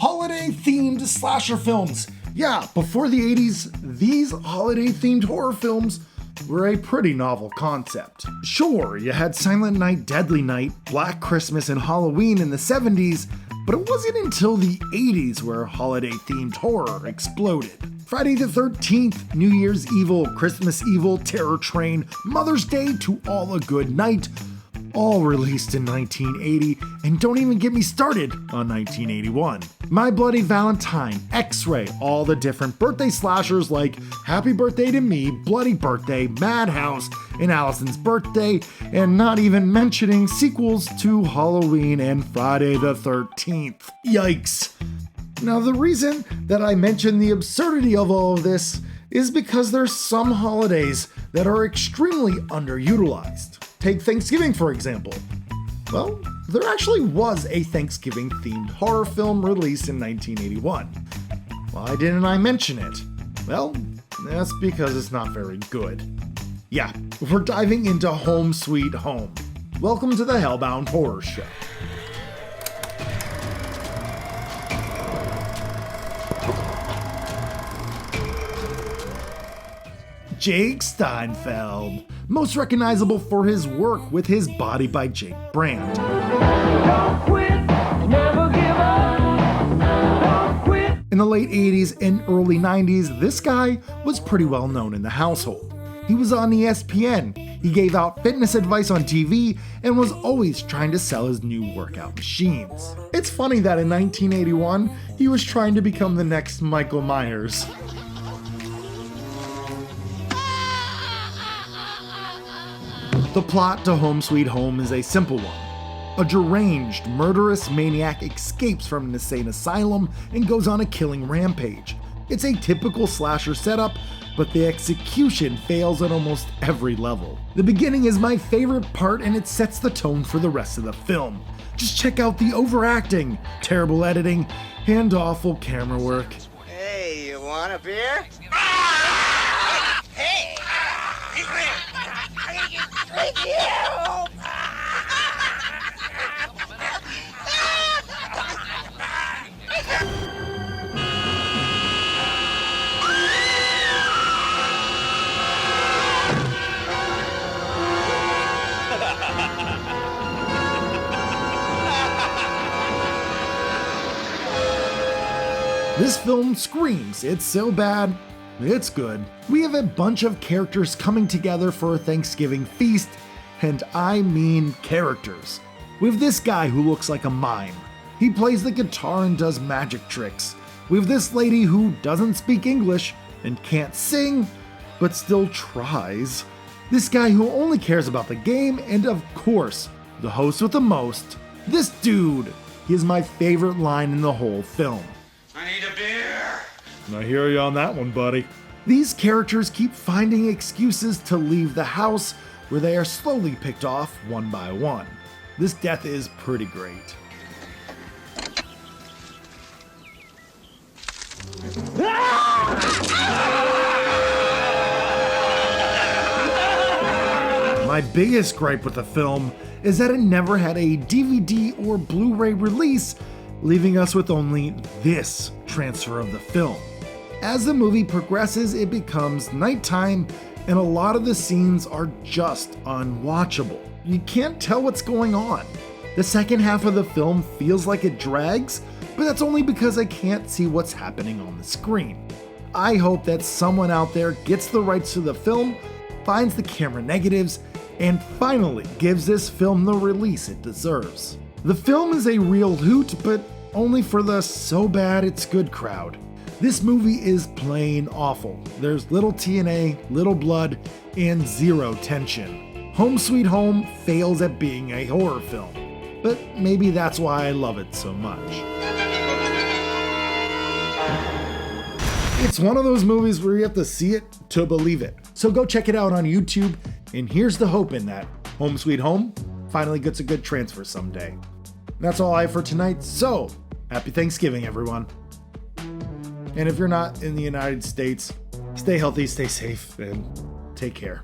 holiday-themed slasher films. Yeah, before the 80s, these holiday-themed horror films were a pretty novel concept. Sure, you had Silent Night, Deadly Night, Black Christmas, and Halloween in the 70s, but it wasn't until the 80s where holiday-themed horror exploded. Friday the 13th, New Year's Evil, Christmas Evil, Terror Train, Mother's Day to All a Good Night, all released in 1980, and don't even get me started on 1981. My Bloody Valentine, X-Ray, all the different birthday slashers like Happy Birthday to Me, Bloody Birthday, Madhouse, and Allison's Birthday, and not even mentioning sequels to Halloween and Friday the 13th. Yikes. Now, the reason that I mention the absurdity of all of this is because there's some holidays that are extremely underutilized. Take Thanksgiving, for example. Well, there actually was a Thanksgiving-themed horror film released in 1981. Why didn't I mention it? Well, that's because it's not very good. Yeah, we're diving into Home Sweet Home. Welcome to the HellBound Horror Show. Jake Steinfeld, most recognizable for his work with his Body by Jake brand. Don't quit, never give up. Don't quit. In the late 80s and early 90s, this guy was pretty well known in the household. He was on ESPN, he gave out fitness advice on TV, and was always trying to sell his new workout machines. It's funny that in 1981, he was trying to become the next Michael Meyers. The plot to Home Sweet Home is a simple one. A deranged, murderous maniac escapes from an insane asylum and goes on a killing rampage. It's a typical slasher setup, but the execution fails at almost every level. The beginning is my favorite part and it sets the tone for the rest of the film. Just check out the overacting, terrible editing, and awful camera work. Hey, you want a beer? Hey! Thank you! This film screams, it's so bad, it's good. We have a bunch of characters coming together for a Thanksgiving feast, and I mean characters. We have this guy who looks like a mime. He plays the guitar and does magic tricks. We have this lady who doesn't speak English and can't sing, but still tries. This guy who only cares about the game, and of course, the host with the most, this dude. He is my favorite line in the whole film. I need a beer! I hear you on that one, buddy. These characters keep finding excuses to leave the house, where they are slowly picked off one by one. This death is pretty great. My biggest gripe with the film is that it never had a DVD or Blu-ray release, leaving us with only this transfer of the film. As the movie progresses, it becomes nighttime, and a lot of the scenes are just unwatchable. You can't tell what's going on. The second half of the film feels like it drags, but that's only because I can't see what's happening on the screen. I hope that someone out there gets the rights to the film, finds the camera negatives, and finally gives this film the release it deserves. The film is a real hoot, but only for the so bad it's good crowd. This movie is plain awful. There's little TNA, little blood, and zero tension. Home Sweet Home fails at being a horror film, but maybe that's why I love it so much. It's one of those movies where you have to see it to believe it. So go check it out on YouTube, and here's the hope in that Home Sweet Home finally gets a good transfer someday. That's all I have for tonight, so happy Thanksgiving, everyone. And if you're not in the United States, stay healthy, stay safe, and take care.